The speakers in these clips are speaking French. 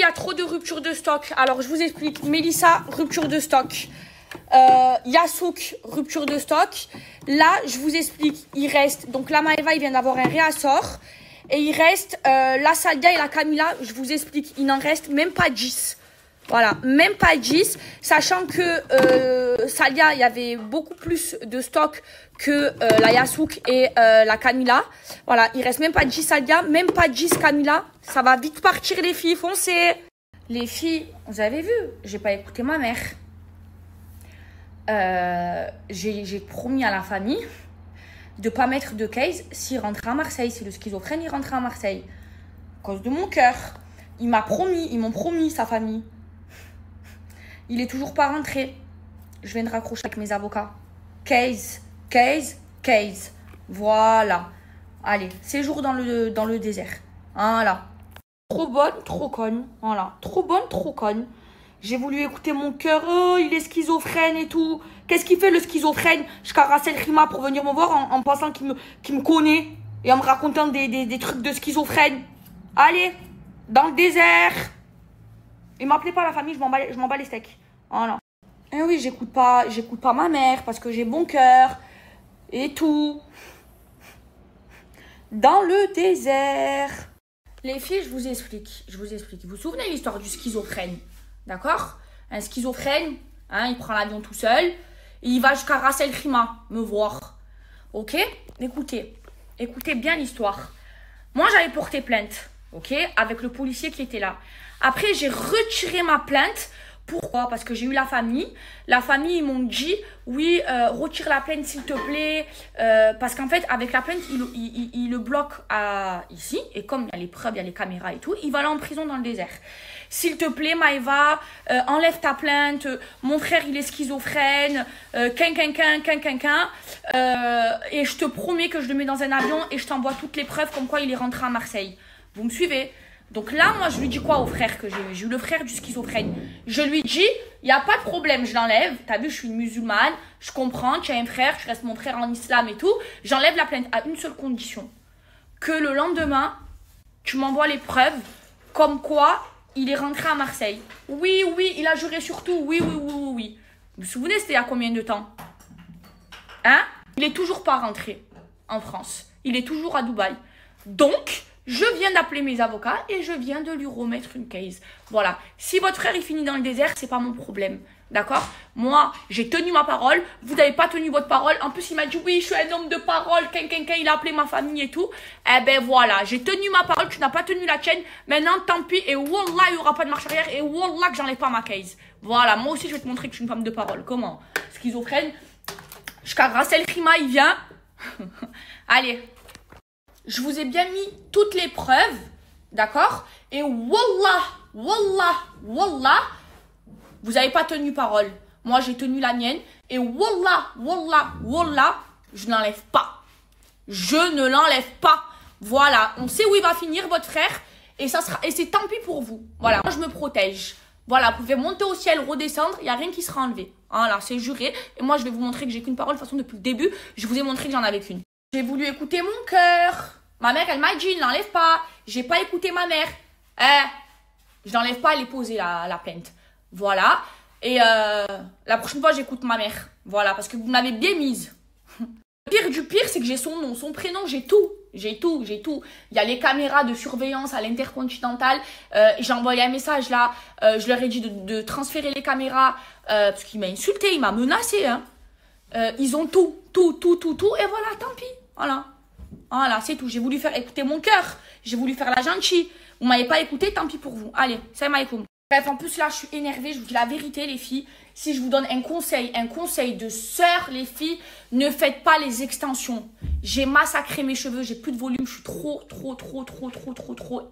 y a trop de rupture de stock. Alors, je vous explique. Mélissa, rupture de stock. Yasouk, rupture de stock. Là, je vous explique. Il reste. Donc, la Maeva, il vient d'avoir un réassort. Et il reste la Sadia et la Camilla. Je vous explique. Il n'en reste même pas 10. Voilà, même pas 10. Sachant que Sadia, il y avait beaucoup plus de stock que la Yasouk et la Camilla. Voilà, il reste même pas 10 Sadia, même pas 10 Camilla. Ça va vite partir, les filles, foncez. Les filles, vous avez vu, j'ai pas écouté ma mère. J'ai promis à la famille de pas mettre de case s'il rentre à Marseille, si le schizophrène il rentre à Marseille. À cause de mon cœur. Ils m'ont promis, sa famille. Il est toujours pas rentré. Je viens de raccrocher avec mes avocats. Case. Voilà. Allez, séjour dans le désert. Voilà. Trop bonne, trop conne. Voilà. Trop bonne, trop conne. J'ai voulu écouter mon cœur. Oh, il est schizophrène et tout. Qu'est-ce qu'il fait, le schizophrène? Je carassais le Rima pour venir me voir en pensant qu'il me connaît. Et en me racontant des trucs de schizophrène. Allez, dans le désert. Et m'appelez pas la famille, je m'en bats les steaks. Voilà. Et oui, j'écoute pas ma mère parce que j'ai bon cœur. Et tout. Dans le désert. Les filles, je vous explique. Vous vous souvenez de l'histoire du schizophrène? D'accord? Un schizophrène, hein, il prend l'avion tout seul. Et il va jusqu'à Ras El Khaimah me voir. Ok? Écoutez bien l'histoire. Moi, j'avais porté plainte. Ok? Avec le policier qui était là. Après, j'ai retiré ma plainte. Pourquoi? Parce que j'ai eu la famille. La famille, ils m'ont dit, oui, retire la plainte s'il te plaît. Parce qu'en fait, avec la plainte, il le bloque ici. Et comme il y a les preuves, il y a les caméras et tout, il va aller en prison dans le désert. S'il te plaît, Maëva, enlève ta plainte. Mon frère, il est schizophrène. Et je te promets que je le mets dans un avion et je t'envoie toutes les preuves comme quoi il est rentré à Marseille. Vous me suivez? Donc là, moi, je lui dis quoi au frère que j'ai eu? J'ai eu le frère du schizophrène. Je lui dis, il n'y a pas de problème, je l'enlève. T'as vu, je suis une musulmane, je comprends, tu as un frère, tu restes mon frère en islam et tout. J'enlève la plainte à une seule condition. Que le lendemain, tu m'envoies les preuves comme quoi il est rentré à Marseille. Oui, il a juré sur tout. Oui. Vous vous souvenez, c'était il y a combien de temps? Hein? Il est toujours pas rentré en France. Il est toujours à Dubaï. Donc, je viens d'appeler mes avocats et je viens de lui remettre une case. Voilà. Si votre frère il finit dans le désert, c'est pas mon problème. D'accord? Moi, j'ai tenu ma parole. Vous n'avez pas tenu votre parole. En plus, il m'a dit oui, je suis un homme de parole. Il a appelé ma famille et tout. Eh ben voilà, j'ai tenu ma parole. Tu n'as pas tenu la tienne. Maintenant, tant pis. Et wallah, il n'y aura pas de marche arrière. Et wallah, que j'enlève pas ma case. Voilà. Moi aussi, je vais te montrer que je suis une femme de parole. Comment? Schizophrène. Jusqu'à Ras El Khaimah, il vient. Allez. Je vous ai bien mis toutes les preuves, d'accord? Et wallah, vous n'avez pas tenu parole. Moi, j'ai tenu la mienne. Et wallah, je ne l'enlève pas. Je ne l'enlève pas. Voilà, on sait où il va finir, votre frère. Et c'est tant pis pour vous. Voilà, moi, je me protège. Voilà, vous pouvez monter au ciel, redescendre, il n'y a rien qui sera enlevé. Voilà, c'est juré. Et moi, je vais vous montrer que j'ai qu'une parole. De toute façon, depuis le début, je vous ai montré que j'en avais qu'une. J'ai voulu écouter mon cœur. Ma mère, elle m'a dit, ne l'enlève pas. J'ai pas écouté ma mère. Je n'enlève pas, elle est posée, la plainte. Voilà. Et la prochaine fois, j'écoute ma mère. Voilà, parce que vous m'avez bien mise. Le pire du pire, c'est que j'ai son nom, son prénom, j'ai tout. J'ai tout. Il y a les caméras de surveillance à l'Intercontinental. J'ai envoyé un message là. Je leur ai dit de transférer les caméras. Parce qu'il m'a insulté, il m'a menacé. Hein. Ils ont tout. Et voilà, tant pis. Voilà, c'est tout. J'ai voulu faire écouter mon cœur. J'ai voulu faire la gentille. Vous m'avez pas écouté, tant pis pour vous. Allez, salam alaikum. Bref, en plus là, je suis énervée. Je vous dis la vérité, les filles. Si je vous donne un conseil de sœur, les filles, ne faites pas les extensions. J'ai massacré mes cheveux, j'ai plus de volume. Je suis trop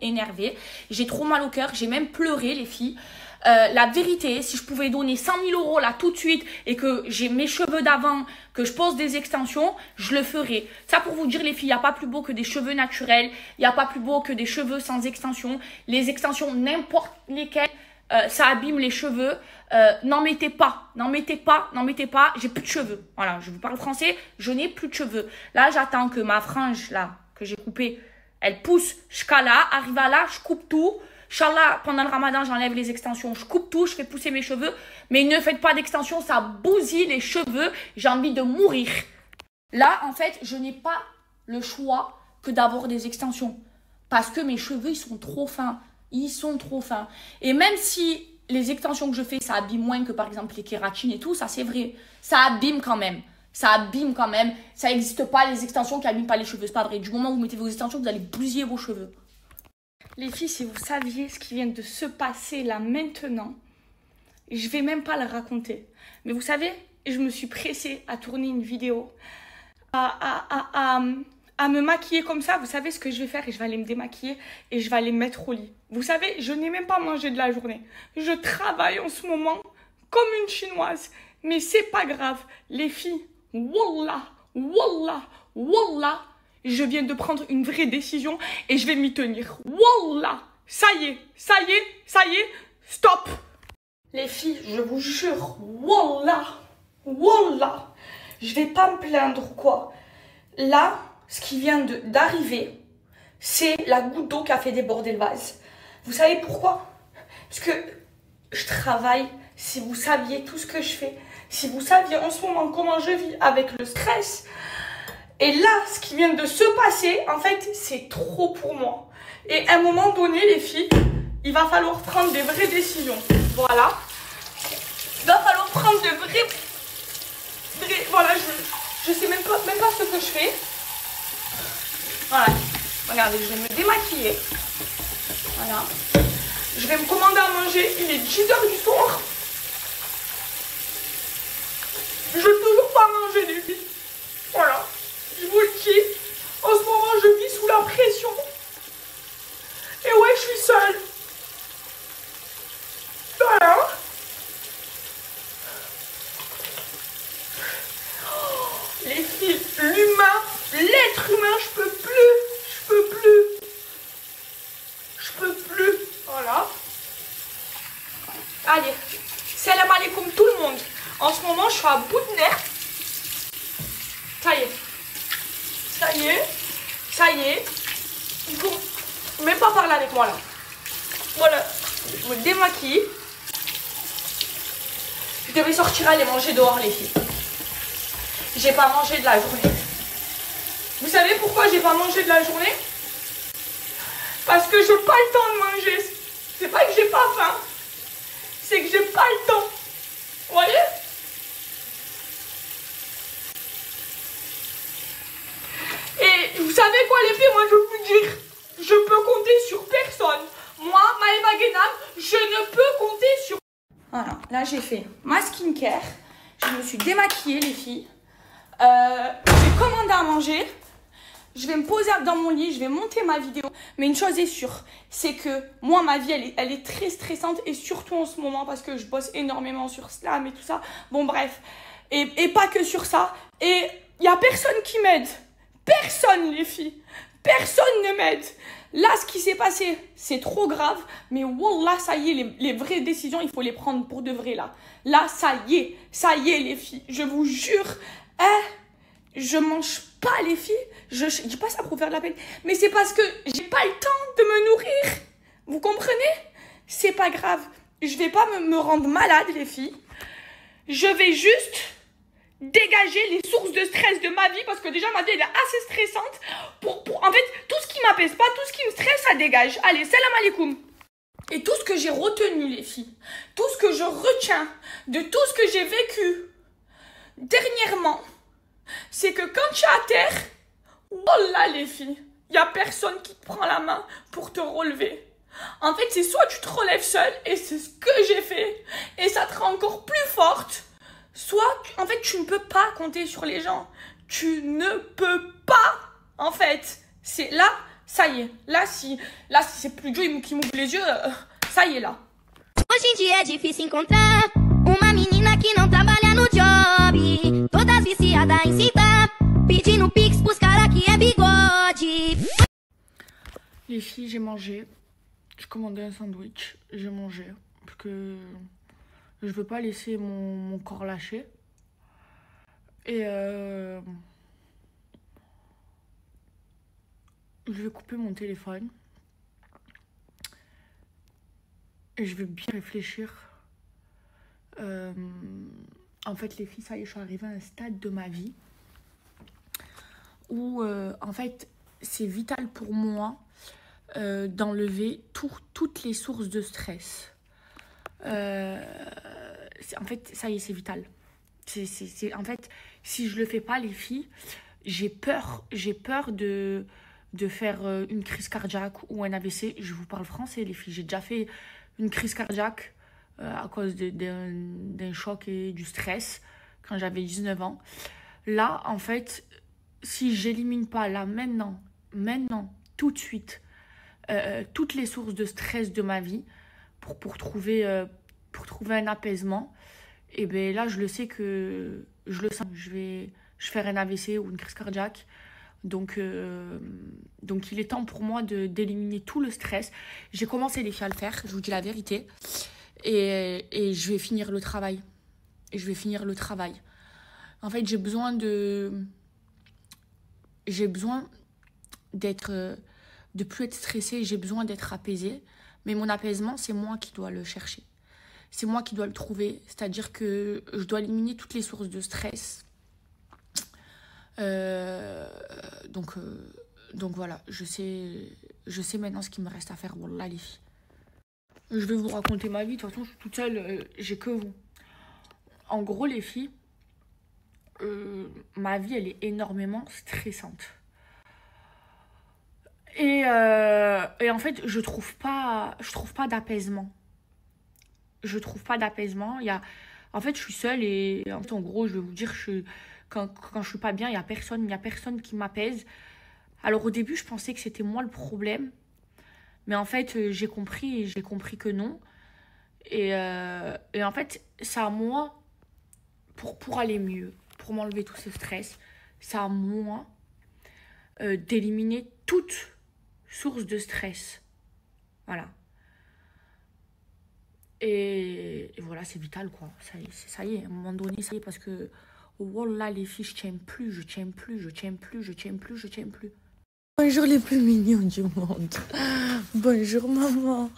énervée. J'ai trop mal au cœur. J'ai même pleuré, les filles. La vérité, si je pouvais donner 100 000 € là tout de suite et que j'ai mes cheveux d'avant, que je pose des extensions, je le ferais. Ça pour vous dire les filles, il n'y a pas plus beau que des cheveux naturels, il n'y a pas plus beau que des cheveux sans extensions. Les extensions, n'importe lesquelles, ça abîme les cheveux. N'en mettez pas, j'ai plus de cheveux. Voilà, je vous parle français, je n'ai plus de cheveux. Là, j'attends que ma frange là, que j'ai coupée, elle pousse jusqu'à là, arrive à là, je coupe tout. Inch'Allah, pendant le ramadan, j'enlève les extensions. Je coupe tout, je fais pousser mes cheveux. Mais ne faites pas d'extensions, ça bousille les cheveux. J'ai envie de mourir. Là, en fait, je n'ai pas le choix que d'avoir des extensions. Parce que mes cheveux, ils sont trop fins. Ils sont trop fins. Et même si les extensions que je fais, ça abîme moins que par exemple les kératines et tout, ça c'est vrai. Ça abîme quand même. Ça abîme quand même. Ça n'existe pas les extensions qui abîment pas les cheveux. C'est pas vrai. Du moment où vous mettez vos extensions, vous allez bousiller vos cheveux. Les filles, si vous saviez ce qui vient de se passer là maintenant, je vais même pas le raconter. Mais vous savez, je me suis pressée à tourner une vidéo, à me maquiller comme ça. Vous savez ce que je vais faire? Je vais aller me démaquiller et je vais aller me mettre au lit. Vous savez, je n'ai même pas mangé de la journée. Je travaille en ce moment comme une chinoise. Mais c'est pas grave. Les filles, wallah, wallah, wallah, je viens de prendre une vraie décision et je vais m'y tenir. Wallah, ça y est, ça y est, ça y est, stop. Les filles, je vous jure, wallah, wallah, je vais pas me plaindre quoi. Là, ce qui vient d'arriver, c'est la goutte d'eau qui a fait déborder le vase. Vous savez pourquoi? Parce que je travaille, si vous saviez tout ce que je fais, si vous saviez en ce moment comment je vis avec le stress. Et là, ce qui vient de se passer, en fait, c'est trop pour moi. Et à un moment donné, les filles, il va falloir prendre des vraies décisions. Voilà. Il va falloir prendre de vraies... Voilà, je sais même pas ce que je fais. Voilà. Regardez, je vais me démaquiller. Voilà. Je vais me commander à manger. Il est 10h du soir. Je n'ai toujours pas mangé, les filles. Voilà. Je vous le dis. En ce moment, je vis sous la pression. Et ouais, je suis seule. Voilà. Les filles, l'humain, l'être humain, je peux plus. Je peux plus. Je peux plus. Voilà. Allez. Salam alaikum tout le monde. En ce moment, je suis à bout de nerfs. Ça y est. Ça y est. Ça y est. Il faut même pas parler avec moi là. Voilà. Je me démaquille. Je devais sortir aller manger dehors, les filles. J'ai pas mangé de la journée. Vous savez pourquoi j'ai pas mangé de la journée? Parce que j'ai pas le temps de manger. C'est pas que j'ai pas faim. C'est que j'ai pas le temps. Vous voyez? Et vous savez quoi, les filles? Moi, je peux vous dire, je peux compter sur personne. Moi, Maëva Guénam, je ne peux compter sur... Voilà, là, j'ai fait ma skincare. Je me suis démaquillée, les filles. J'ai commandé à manger. Je vais me poser dans mon lit, je vais monter ma vidéo. Mais une chose est sûre, c'est que moi, ma vie, elle est très stressante. Et surtout en ce moment, parce que je bosse énormément sur Slam et tout ça. Bon, bref. Et pas que sur ça. Et il n'y a personne qui m'aide. Personne, les filles. Personne ne m'aide. Là, ce qui s'est passé, c'est trop grave. Mais wallah, ça y est, les vraies décisions, il faut les prendre pour de vrai, là. Là, ça y est, les filles. Je vous jure, je mange pas, les filles. Je dis pas ça pour faire de la peine. Mais c'est parce que j'ai pas le temps de me nourrir. Vous comprenez? C'est pas grave. Je vais pas me rendre malade, les filles. Je vais juste dégager les sources de stress de ma vie. Parce que déjà, ma vie, elle est assez stressante. En fait, tout ce qui m'apaise pas, tout ce qui me stresse, ça dégage. Allez, salam alaikum. Et tout ce que j'ai retenu, les filles, tout ce que je retiens de tout ce que j'ai vécu dernièrement, c'est que quand tu es à terre, wallah les filles, il n'y a personne qui te prend la main pour te relever. En fait, c'est soit tu te relèves seule, et c'est ce que j'ai fait, et ça te rend encore plus forte, soit, en fait, tu ne peux pas compter sur les gens. Tu ne peux pas, en fait. C'est là, ça y est. Là, si c'est plus Joe qui m'ouvre les yeux, ça y est, là. Hoje em dia é difícil encontrar uma menina que não trabalha no job, todas viciadas em citar, pedindo pix pros cara que é bigode. Les filles, j'ai mangé. J'ai commandé un sandwich. J'ai mangé. Parce que je veux pas laisser mon corps lâcher. Et je vais couper mon téléphone. Je vais bien réfléchir. En fait, les filles, ça y est, je suis arrivée à un stade de ma vie où, en fait, c'est vital pour moi d'enlever toutes les sources de stress. En fait, ça y est, c'est vital. En fait, si je le fais pas, les filles, j'ai peur de faire une crise cardiaque ou un AVC. Je vous parle français, les filles. J'ai déjà fait une crise cardiaque à cause d'un choc et du stress quand j'avais 19 ans. Là, en fait, si j'élimine pas là, maintenant, tout de suite, toutes les sources de stress de ma vie pour trouver un apaisement, et bien là, je le sais que je le sens. Je vais faire un AVC ou une crise cardiaque. Donc il est temps pour moi d'éliminer tout le stress. J'ai commencé les filles à le faire, je vous dis la vérité. Et je vais finir le travail. En fait, j'ai besoin de plus être stressée, j'ai besoin d'être apaisée. Mais mon apaisement, c'est moi qui dois le chercher. C'est moi qui dois le trouver. C'est-à-dire que je dois éliminer toutes les sources de stress. Donc voilà, je sais maintenant ce qu'il me reste à faire. Wallah, les filles. Je vais vous raconter ma vie. De toute façon, je suis toute seule. J'ai que vous. En gros, les filles, ma vie, elle est énormément stressante. Et en fait, je trouve pas d'apaisement. En fait, je suis seule et en gros, je vais vous dire, quand je suis pas bien, il y a personne qui m'apaise. Alors au début, je pensais que c'était moi le problème. Mais en fait, j'ai compris que non. Et en fait, c'est à moi, pour aller mieux, pour m'enlever tout ce stress, c'est à moi d'éliminer toute source de stress. Voilà. Et voilà, c'est vital, quoi. Ça y est, à un moment donné, ça y est, parce que, wallah, les filles, je tiens plus. Bonjour les plus mignons du monde. Bonjour maman.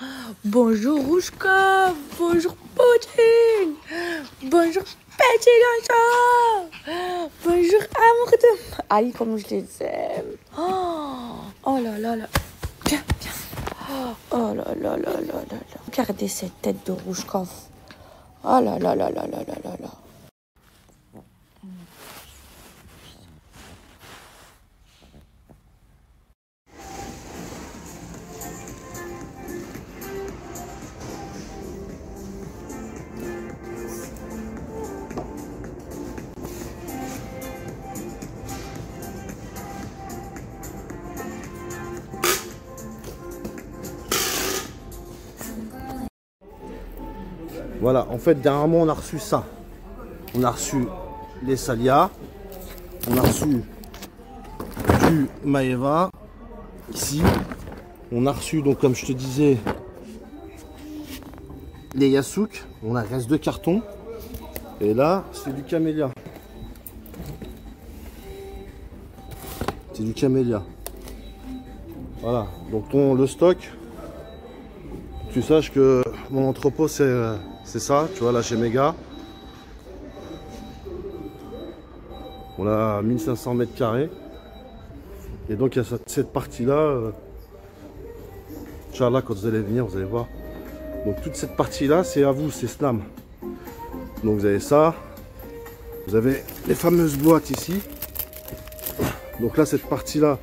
Bonjour Rouchka. Bonjour Poutine. Bonjour Petit Lanchon. Bonjour amour de... Aïe, comme je les aime. Oh là là là. Viens. Oh là là là là là là. Regardez cette tête de Rouchkov. Oh là là là là là là là là. Voilà, en fait, dernièrement, on a reçu ça. On a reçu les Salia. On a reçu du Maeva. Ici. On a reçu, donc, comme je te disais, les Yasouk. On a reste 2 cartons. Et là, c'est du Camélia. C'est du Camélia. Voilà, donc le stock. Tu saches que mon entrepôt, c'est ça, tu vois, là chez Mega. On a 1500 mètres carrés. Et donc il y a cette partie-là. Inch'Allah, quand vous allez venir, vous allez voir. Donc toute cette partie-là, c'est à vous, c'est Snam. Donc vous avez ça. Vous avez les fameuses boîtes ici. Donc là, cette partie-là,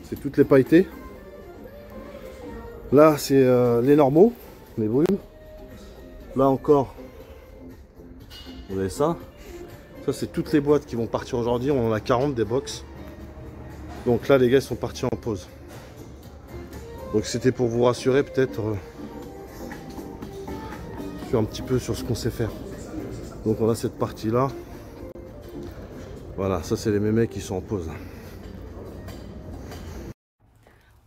c'est toutes les pailletés. Là, c'est les normaux, les brumes. Là encore, vous avez ça. Ça, c'est toutes les boîtes qui vont partir aujourd'hui. On en a 40 des box. Donc là, les gars, ils sont partis en pause. Donc c'était pour vous rassurer peut-être un petit peu sur ce qu'on sait faire. Donc on a cette partie-là. Voilà, ça, c'est les mémés qui sont en pause.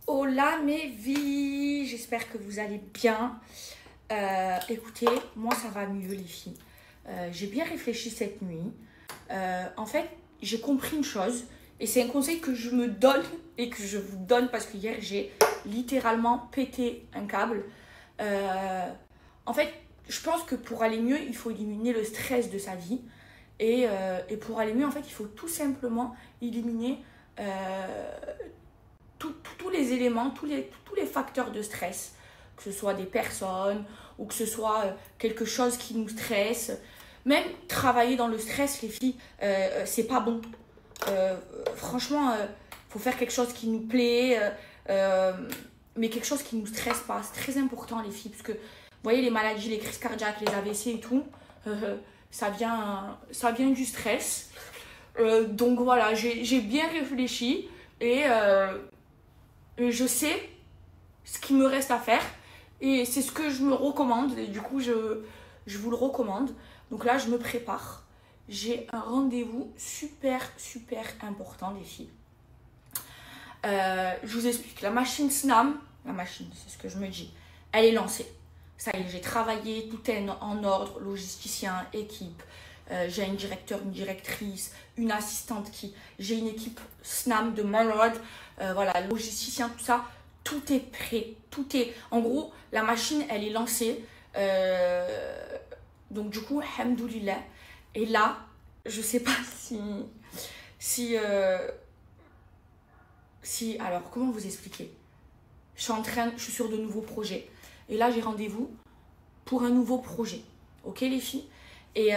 Hola mes vies, j'espère que vous allez bien. Écoutez, moi ça va mieux les filles. J'ai bien réfléchi cette nuit. En fait, j'ai compris une chose et c'est un conseil que je me donne et que je vous donne parce que hier j'ai littéralement pété un câble. En fait, je pense que pour aller mieux, il faut éliminer le stress de sa vie. Et pour aller mieux, en fait, il faut tout simplement éliminer tous les éléments, tous les facteurs de stress. Que ce soit des personnes ou que ce soit quelque chose qui nous stresse. Même travailler dans le stress, les filles, c'est pas bon. Franchement, faut faire quelque chose qui nous plaît, mais quelque chose qui nous stresse pas. C'est très important, les filles, parce que vous voyez, les maladies, les crises cardiaques, les AVC et tout, ça vient du stress. Donc voilà, j'ai bien réfléchi et je sais ce qu'il me reste à faire et c'est ce que je me recommande et du coup je vous le recommande. Donc là, je me prépare. J'ai un rendez-vous super important, les filles. Je vous explique. La machine SNAM, c'est ce que je me dis, elle est lancée. Ça y est, j'ai travaillé, tout est en ordre, logisticien, équipe. J'ai un directeur, une directrice, une assistante j'ai une équipe SNAM de malade. Voilà, logisticien, tout ça. Tout est prêt. En gros, la machine, elle est lancée. Donc du coup, alhamdoulilah. Et là, je sais pas si alors comment vous expliquer? Je suis sur de nouveaux projets. Et là, j'ai rendez-vous pour un nouveau projet. Ok, les filles? Et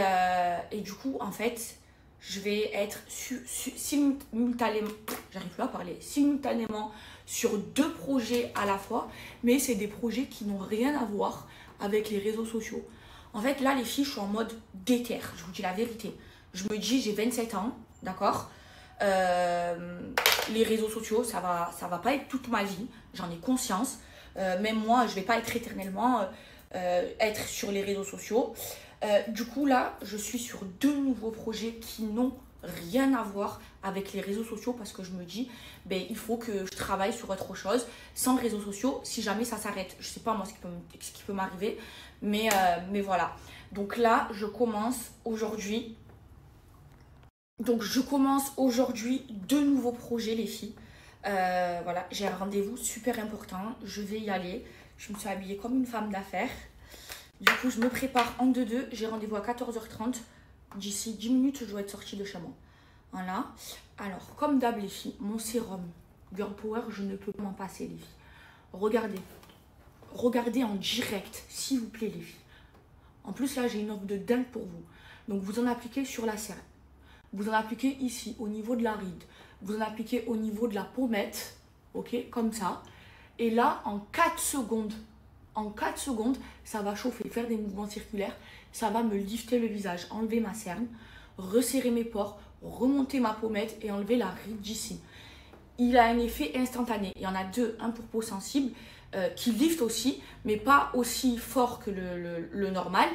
du coup, en fait, je vais être simultanément, j'arrive plus à parler, simultanément sur 2 projets à la fois. Mais c'est des projets qui n'ont rien à voir avec les réseaux sociaux. En fait, là, les filles, je suis en mode déter. Je vous dis la vérité. Je me dis, j'ai 27 ans, d'accord? Les réseaux sociaux, ça va pas être toute ma vie. J'en ai conscience. Même moi, je vais pas être éternellement être sur les réseaux sociaux. Du coup, là, je suis sur 2 nouveaux projets qui n'ont rien à voir avec les réseaux sociaux parce que je me dis, ben, il faut que je travaille sur autre chose sans réseaux sociaux si jamais ça s'arrête. Je sais pas moi ce qui peut m'arriver, mais voilà. Donc là, je commence aujourd'hui. Donc je commence aujourd'hui 2 nouveaux projets, les filles. Voilà, j'ai un rendez-vous super important. Je vais y aller. Je me suis habillée comme une femme d'affaires. Du coup, je me prépare en 2-2. J'ai rendez-vous à 14h30. D'ici 10 minutes, je dois être sortie de chez moi. Voilà. Alors, comme d'hab, les filles, mon sérum Girl Power, je ne peux m'en passer, les filles. Regardez. Regardez en direct, s'il vous plaît, les filles. En plus, là, j'ai une offre de dingue pour vous. Donc, vous en appliquez sur la cerne. Vous en appliquez ici, au niveau de la ride. Vous en appliquez au niveau de la pommette. Ok, comme ça. Et là, en 4 secondes, ça va chauffer, faire des mouvements circulaires. Ça va me lifter le visage, enlever ma cerne, resserrer mes pores, remonter ma pommette et enlever la ride d'ici. Il a un effet instantané. Il y en a 2, un pour peau sensible qui lift aussi, mais pas aussi fort que le normal.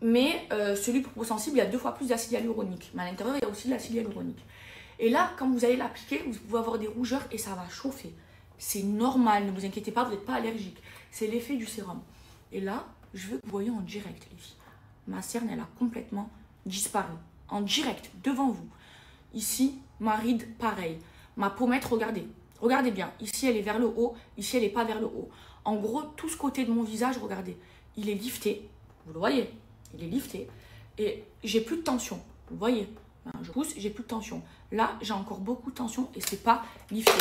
Mais celui pour peau sensible, il y a 2 fois plus d'acide hyaluronique. Mais à l'intérieur, il y a aussi de l'acide hyaluronique. Et là, quand vous allez l'appliquer, vous pouvez avoir des rougeurs et ça va chauffer. C'est normal, ne vous inquiétez pas, vous n'êtes pas allergique. C'est l'effet du sérum. Et là, je veux que vous voyez en direct, les filles. Ma cerne, elle a complètement disparu. En direct, devant vous. Ici, ma ride, pareil. Ma pommette, regardez. Regardez bien. Ici, elle est vers le haut. Ici, elle n'est pas vers le haut. En gros, tout ce côté de mon visage, regardez. Il est lifté. Vous le voyez? Il est lifté. Et j'ai plus de tension. Vous voyez? Je pousse, j'ai plus de tension. Là, j'ai encore beaucoup de tension et c'est pas lifté.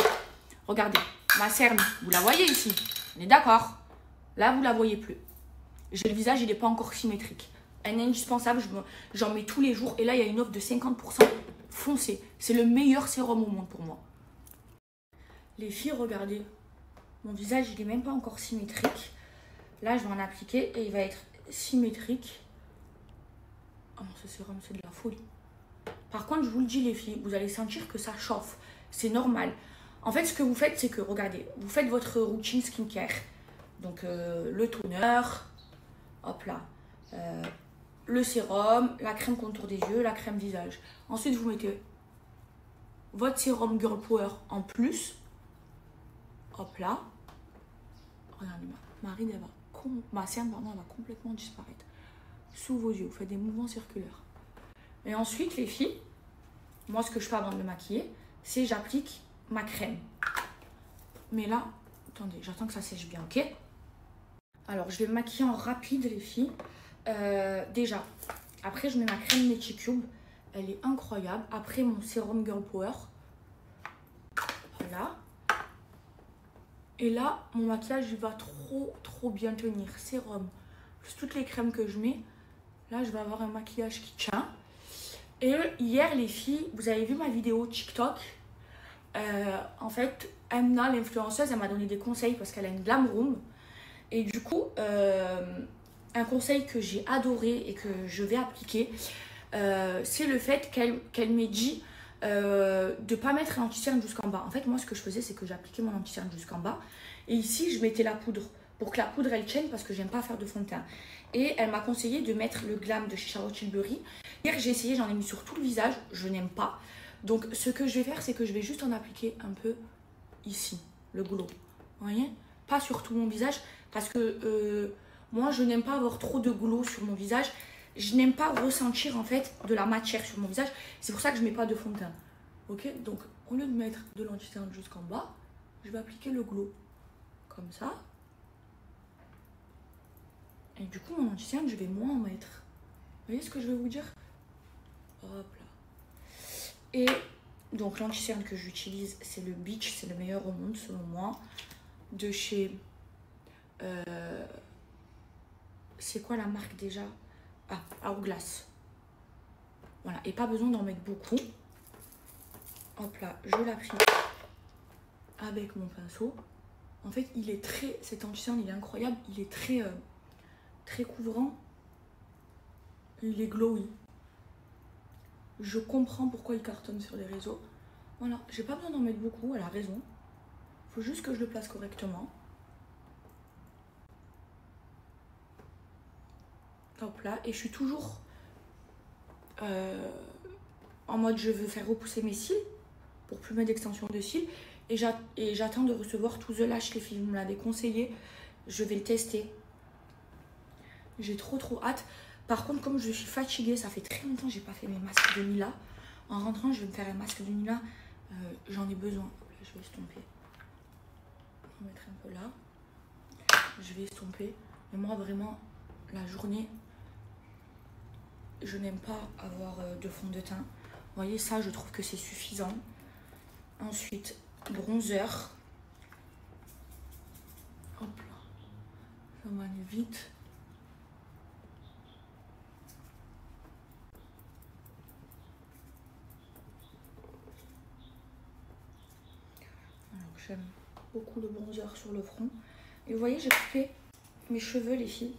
Regardez. Ma cerne, vous la voyez ici? On est d'accord? Là, vous la voyez plus. J'ai le visage, il n'est pas encore symétrique. Un indispensable, j'en mets tous les jours. Et là, il y a une offre de 50%. Foncez. C'est le meilleur sérum au monde pour moi. Les filles, regardez. Mon visage, il n'est même pas encore symétrique. Là, je vais en appliquer et il va être symétrique. Oh, ce sérum, c'est de la folie. Par contre, je vous le dis, les filles, vous allez sentir que ça chauffe. C'est normal. En fait, ce que vous faites, c'est que, regardez, vous faites votre routine skincare. Donc, le toner, hop là, le sérum, la crème contour des yeux, la crème visage. Ensuite, vous mettez votre sérum Girl Power en plus. Hop là. Regardez, ma ride, ma cerne, pardon, elle va complètement disparaître. Sous vos yeux, vous faites des mouvements circulaires. Et ensuite, les filles, moi, ce que je fais avant de me maquiller, c'est j'applique ma crème. Mais là, attendez, j'attends que ça sèche bien, ok? Alors, je vais me maquiller en rapide, les filles. Déjà, après, je mets ma crème Nature Cube. Elle est incroyable. Après, mon sérum Girl Power. Voilà. Et là, mon maquillage, il va trop bien tenir. Sérum, plus toutes les crèmes que je mets. Là, je vais avoir un maquillage qui tient. Et hier, les filles, vous avez vu ma vidéo TikTok. En fait, Amna, l'influenceuse, elle m'a donné des conseils parce qu'elle a une glam room. Et du coup, un conseil que j'ai adoré et que je vais appliquer, c'est le fait qu'elle m'ait dit de ne pas mettre l'anti-cerne jusqu'en bas. En fait, moi, ce que je faisais, c'est que j'appliquais mon anti-cerne jusqu'en bas. Et ici, je mettais la poudre pour que la poudre, elle tienne parce que j'aime pas faire de fond de teint. Et elle m'a conseillé de mettre le glam de chez Charlotte Tilbury. Hier, j'ai essayé, j'en ai mis sur tout le visage. Je n'aime pas. Donc, ce que je vais faire, c'est que je vais juste en appliquer un peu ici, le glow. Vous voyez? Pas sur tout mon visage parce que moi, je n'aime pas avoir trop de glow sur mon visage. Je n'aime pas ressentir en fait de la matière sur mon visage. C'est pour ça que je mets pas de fond de teint. Ok? Donc, au lieu de mettre de l'anti-cerne jusqu'en bas, je vais appliquer le glow. Comme ça. Et du coup, mon anti-cerne, je vais moins en mettre. Vous voyez ce que je vais vous dire? Hop là. Et donc, l'anti-cerne que j'utilise, c'est le Beach. C'est le meilleur au monde, selon moi. De chez... c'est quoi la marque déjà? Ah, Hourglass. Voilà. Et pas besoin d'en mettre beaucoup. Hop là, je l'applique avec mon pinceau. En fait, il est très... Cet anti-cerne, il est incroyable. Il est très couvrant. Il est glowy. Je comprends pourquoi il cartonne sur les réseaux. Voilà, j'ai pas besoin d'en mettre beaucoup, elle a raison. Faut juste que je le place correctement. Hop là, et je suis toujours en mode je veux faire repousser mes cils pour plus mettre d'extension de cils. Et j'attends de recevoir tout The Lash, les filles, vous me l'avez conseillé. Je vais le tester. J'ai trop hâte. Par contre, comme je suis fatiguée, ça fait très longtemps que j'ai pas fait mes masques de Mila. En rentrant, je vais me faire un masque de Mila. J'en ai besoin. Là, je vais estomper. Je vais mettre un peu là. Je vais estomper. Mais moi, vraiment, la journée, je n'aime pas avoir de fond de teint. Vous voyez, ça, je trouve que c'est suffisant. Ensuite, bronzer. Hop là. Ça va aller vite. J'aime beaucoup le bronzer sur le front. Et vous voyez, j'ai coupé mes cheveux, les filles.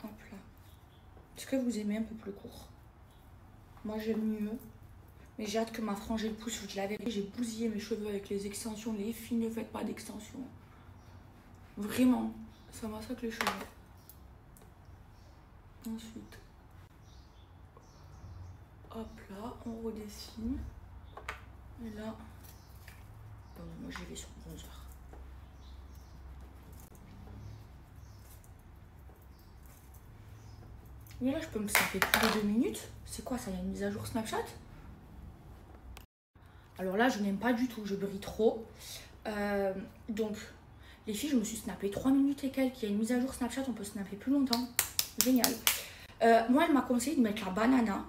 Hop là. Est-ce que vous aimez un peu plus court? Moi, j'aime mieux. Mais j'ai hâte que ma frange elle pousse. Je vous dis la vérité, j'ai bousillé mes cheveux avec les extensions. Les filles, ne faites pas d'extensions. Vraiment, ça massacre les cheveux. Ensuite, hop là, on redessine. Et là... moi j'y vais sur le bronzer. Mais là je peux me snapper plus de 2 minutes. C'est quoi ça? Il y a une mise à jour Snapchat? Alors là je n'aime pas du tout, je brille trop. Donc les filles, je me suis snappé 3 minutes et quelques. Il y a une mise à jour Snapchat, on peut snapper plus longtemps. Génial. Moi elle m'a conseillé de mettre la banana.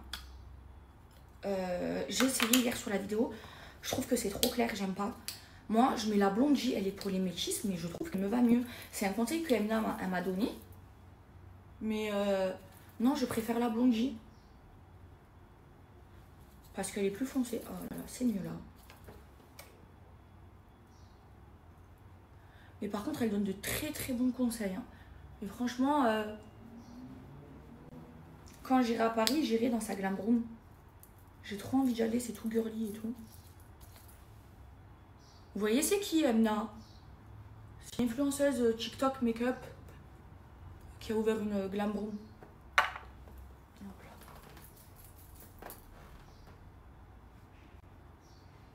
J'ai essayé hier sur la vidéo. Je trouve que c'est trop clair, j'aime pas. Moi, je mets la blondie, elle est pour les métisses, mais je trouve qu'elle me va mieux. C'est un conseil que Emna m'a donné. Mais non, je préfère la blondie. Parce qu'elle est plus foncée. Oh là là, c'est mieux là. Mais par contre, elle donne de très bons conseils. Hein. Et franchement, quand j'irai à Paris, j'irai dans sa glam room. J'ai trop envie d'y aller, c'est tout girly et tout. Vous voyez, c'est qui, Emna? C'est une influenceuse TikTok make-up qui a ouvert une glam room.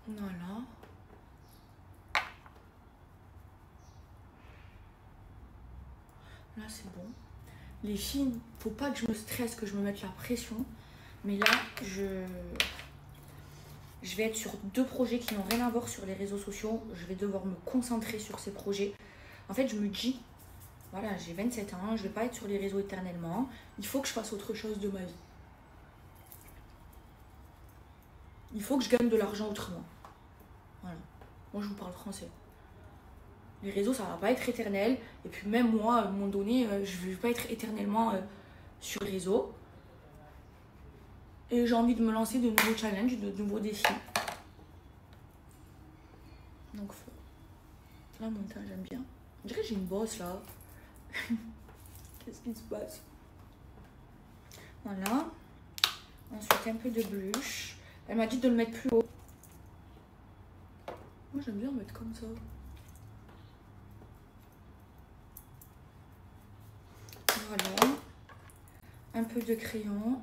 Voilà. Là, c'est bon. Les filles, faut pas que je me stresse, que je me mette la pression. Mais là, je vais être sur 2 projets qui n'ont rien à voir sur les réseaux sociaux. Je vais devoir me concentrer sur ces projets. En fait, je me dis, Voilà, j'ai 27 ans, je vais pas être sur les réseaux éternellement. Il faut que je fasse autre chose de ma vie. Il faut que je gagne de l'argent autrement. Voilà. Moi, je vous parle français. Les réseaux, ça va pas être éternel. Et puis même moi, à un moment donné, je vais pas être éternellement sur les réseaux. Et j'ai envie de me lancer de nouveaux challenges, de nouveaux défis. Donc, la montagne, j'aime bien. On dirait que j'ai une bosse là. Qu'est-ce qui se passe? Voilà. Ensuite, un peu de blush. Elle m'a dit de le mettre plus haut. Moi, j'aime bien mettre comme ça. Voilà. Un peu de crayon.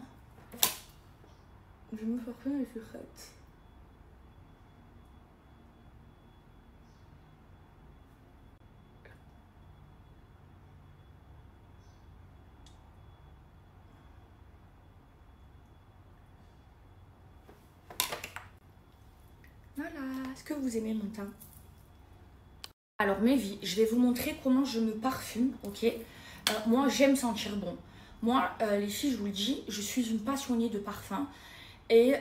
Je vais me faire plein les sucettes. Voilà, est-ce que vous aimez mon teint? Alors mes vies, je vais vous montrer comment je me parfume, ok? Moi j'aime sentir bon. Moi les filles, je vous le dis, je suis une passionnée de parfum. Et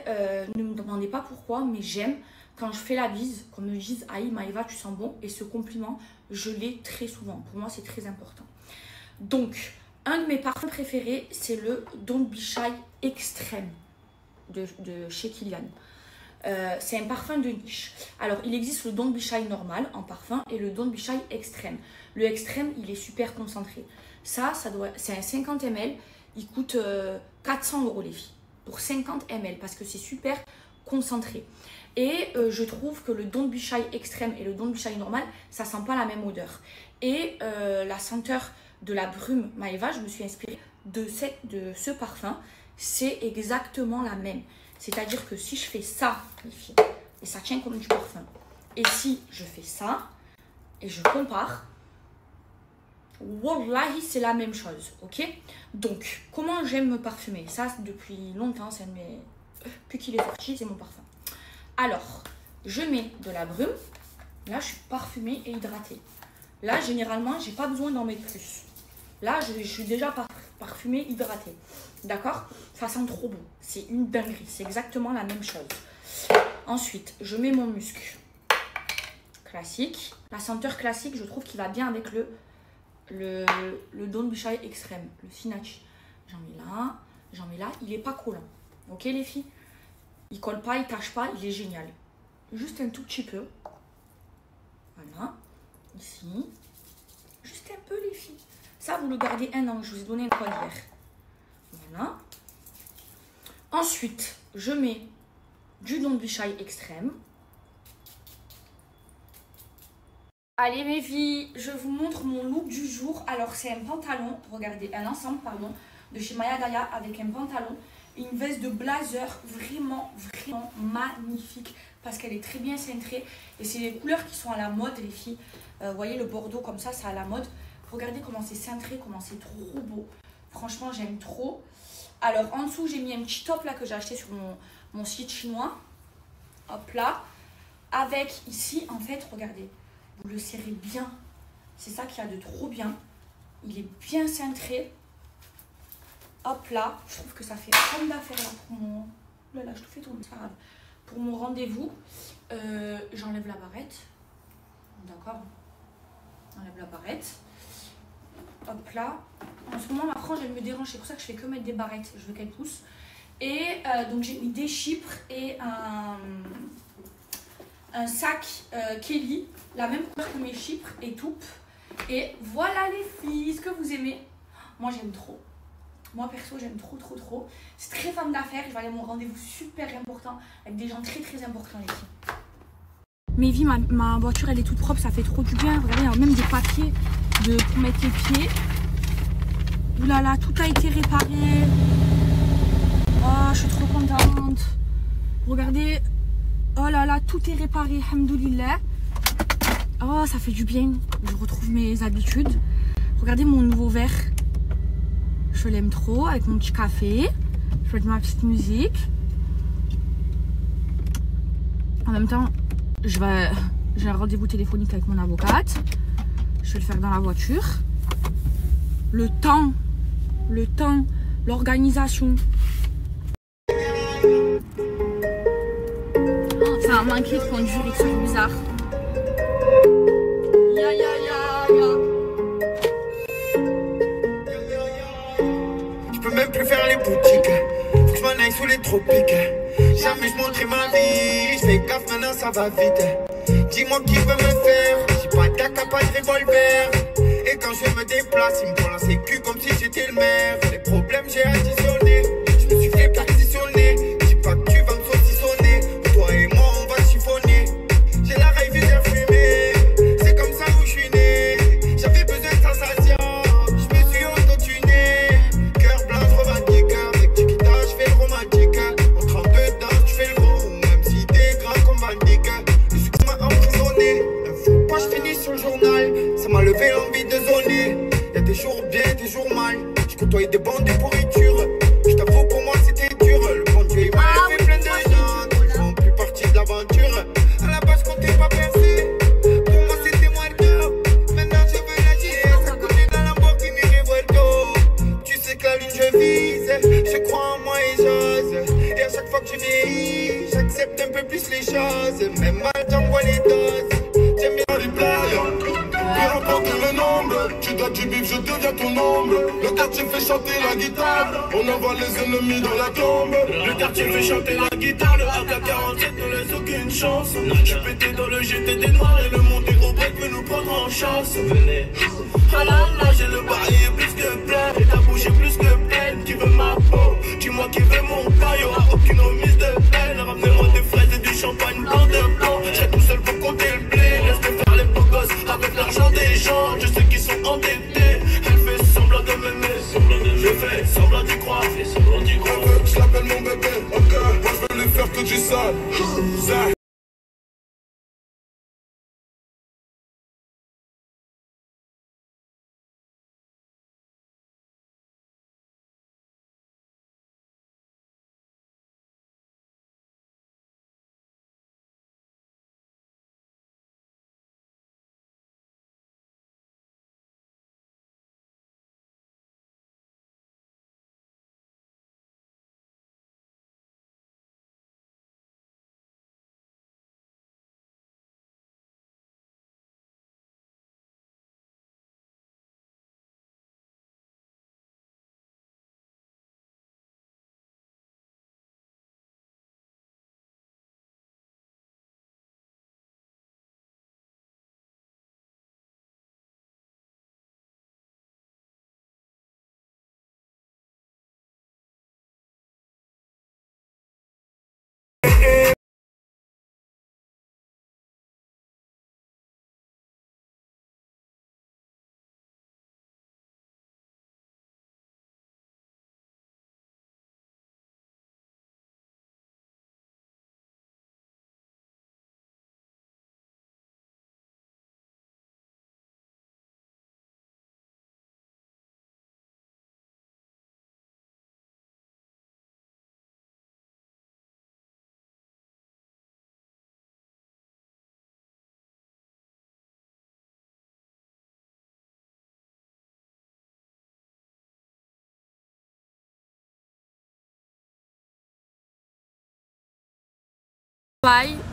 ne me demandez pas pourquoi, mais j'aime quand je fais la bise, qu'on me dise « Aïe Maëva, tu sens bon ». Et ce compliment, je l'ai très souvent. Pour moi, c'est très important. Donc, un de mes parfums préférés, c'est le Don't Be Shy Extrême de chez Kilian. C'est un parfum de niche. Alors, il existe le Don't Be Shy normal en parfum et le Don't Be Shy extrême. Le extrême, il est super concentré. Ça c'est un 50 ml. Il coûte 400 € les filles. Pour 50 ml parce que c'est super concentré. Et je trouve que le Don't Be Shy extrême et le Don't Be Shy normal, ça sent pas la même odeur. Et la senteur de la brume Maëva, je me suis inspirée de ce parfum. C'est exactement la même. C'est-à-dire que si je fais ça, les filles, et ça tient comme du parfum, et si je fais ça, et je compare, wallahi, c'est la même chose, ok? Donc, comment j'aime me parfumer? Ça, depuis longtemps, c'est depuis qu'il est sorti, c'est mon parfum. Alors, je mets de la brume. Là, je suis parfumée et hydratée. Là, généralement, j'ai pas besoin d'en mettre plus. Là, je suis déjà parfumée, hydratée. D'accord? Ça sent trop bon. C'est une dinguerie. C'est exactement la même chose. Ensuite, je mets mon musc classique. La senteur classique, je trouve qu'il va bien avec le Don't Be Shy extrême, le Finachi. J'en mets là, il est pas collant. Ok les filles? Il colle pas, il tâche pas, il est génial. Juste un tout petit peu. Voilà, ici. Juste un peu les filles. Ça vous le gardez 1 an, je vous ai donné un code hier. Voilà. Ensuite, je mets du Don't Be Shy extrême. Allez mes filles, je vous montre mon look du jour. Alors c'est un pantalon, regardez, un ensemble pardon, de chez Maya Daya avec un pantalon et une veste de blazer vraiment magnifique parce qu'elle est très bien cintrée et c'est les couleurs qui sont à la mode les filles. Vous voyez le bordeaux comme ça, c'est à la mode. Regardez comment c'est cintré, comment c'est trop beau. Franchement j'aime trop. Alors en dessous j'ai mis un petit top là que j'ai acheté sur mon site chinois. Hop là. Avec ici en fait, regardez. Vous le serrez bien. C'est ça qu'il y a de trop bien. Il est bien cintré. Hop là. Je trouve que ça fait comme d'affaire là pour mon... Oh là là, je te fais tourner, c'est pas grave. Pour mon rendez-vous, j'enlève la barrette. D'accord? J'enlève la barrette. Hop là. En ce moment, ma frange, elle me dérange. C'est pour ça que je fais que mettre des barrettes. Je veux qu'elle pousse. Et donc, j'ai mis des chypres et un sac Kelly, la même couleur que mes chypres et toupe. Et voilà les filles, ce que vous aimez. Moi j'aime trop. Moi perso j'aime trop. C'est très femme d'affaires, je vais aller à mon rendez-vous super important avec des gens très importants les filles. Mes vies, ma voiture elle est toute propre, ça fait trop du bien. Regardez, il y a même des papiers pour mettre les pieds. Oulala, tout a été réparé. Oh, je suis trop contente. Regardez. Oh là là, tout est réparé, alhamdoulilah. Oh, ça fait du bien. Je retrouve mes habitudes. Regardez mon nouveau verre. Je l'aime trop, avec mon petit café. Je vais mettre ma petite musique. En même temps, j'ai un rendez-vous téléphonique avec mon avocate. Je vais le faire dans la voiture. le temps, l'organisation. Ça m'a manqué de conduire et c'est bizarre. Ya ya ya ya. Je peux même plus faire les boutiques. Faut que je m'en aille sous les tropiques. Jamais je montrais ma vie. Je fais gaffe maintenant ça va vite. Dis-moi qui veut me faire. J'ai pas d'AK, pas de revolver. Et quand je me déplace, ils me prennent la sécu comme si j'étais le maire. Les problèmes j'ai additionné. Je me suis fait perquisitionner. Dis pas que tu vas me saucissonner. Toi et moi on va chiffonner. J'ai la rêve visère fumée. C'est comme ça où je suis né. J'avais besoin de sensation. Je me suis auto-tuné. Cœur blanc, je revendique. Avec Chiquita, je fais le romantique. On te rentre dedans, tu fais le gros. Même si t'es grand comme Van Dyck. Le succès m'a emprisonné. Faut pas je finis sur le journal. Ça m'a levé l'envie de zoner. Y'a des jours bien, des jours mal. Je côtoyais des bandes de pourriture. Je t'avoue pour moi c'était dur. Le bon Dieu il m'a fait plein de gens qui font plus partie de l'aventure. À la base je comptais pas percer. Pour moi c'était moi le gars. Maintenant je veux la GS. Ça connaît dans la Lamborghini Revuelto. Tu sais que la lune je vise. Je crois en moi et j'ose. Et à chaque fois que je vieillis, j'accepte un peu plus les choses. Même mal j'envoie les doses. J'aime bien les players. Peu importe le nombre, tu dois du bif, je deviens ton ombre. Le quartier fait chanter la guitare, on envoie les ennemis dans la tombe. Le quartier fait chanter la guitare, le AK-47 ne laisse aucune chance. Je suis pété dans le GT des noirs et le monde des gros breaks peut nous prendre en chasse. Ah là là, j'ai le bail plus que plein, et ta bouche est plus que pleine. Qui veut ma peau, dis-moi qui veut mon pain, y'aura aucune remise de peine. Ramenez-moi des fraises et du champagne blanc de blanc. J'ai tout seul pour compter le blé, laisse-moi faire les beaux gosses avec l'argent des gens. Je sais qu'ils sont endettés, elle fait semblant de m'aimer. Je fais semblant d'y croire, je l'appelle mon bébé, ok. Moi je veux lui faire que du sale.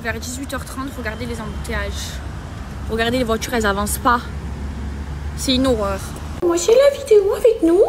Vers 18h30, regardez les embouteillages. Regardez les voitures, elles avancent pas. C'est une horreur. Moi j'ai la vidéo avec nous.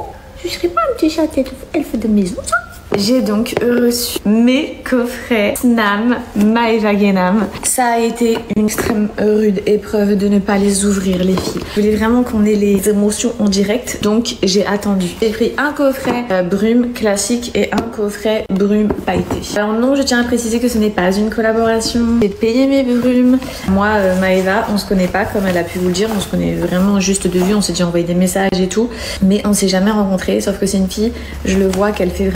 Je serais pas un petit chat elfe de maison ça. J'ai donc reçu mes coffrets Snam Maeva Genam. Ça a été une extrême rude épreuve de ne pas les ouvrir les filles. Je voulais vraiment qu'on ait les émotions en direct, donc j'ai attendu. J'ai pris un coffret brume classique et un coffret brume pailleté. Alors non, je tiens à préciser que ce n'est pas une collaboration. J'ai payé mes brumes. Moi, Maeva, on se connaît pas comme elle a pu vous le dire. On se connaît vraiment juste de vue. On s'est déjà envoyé des messages et tout, mais on s'est jamais rencontrés. Sauf que c'est une fille, je le vois qu'elle fait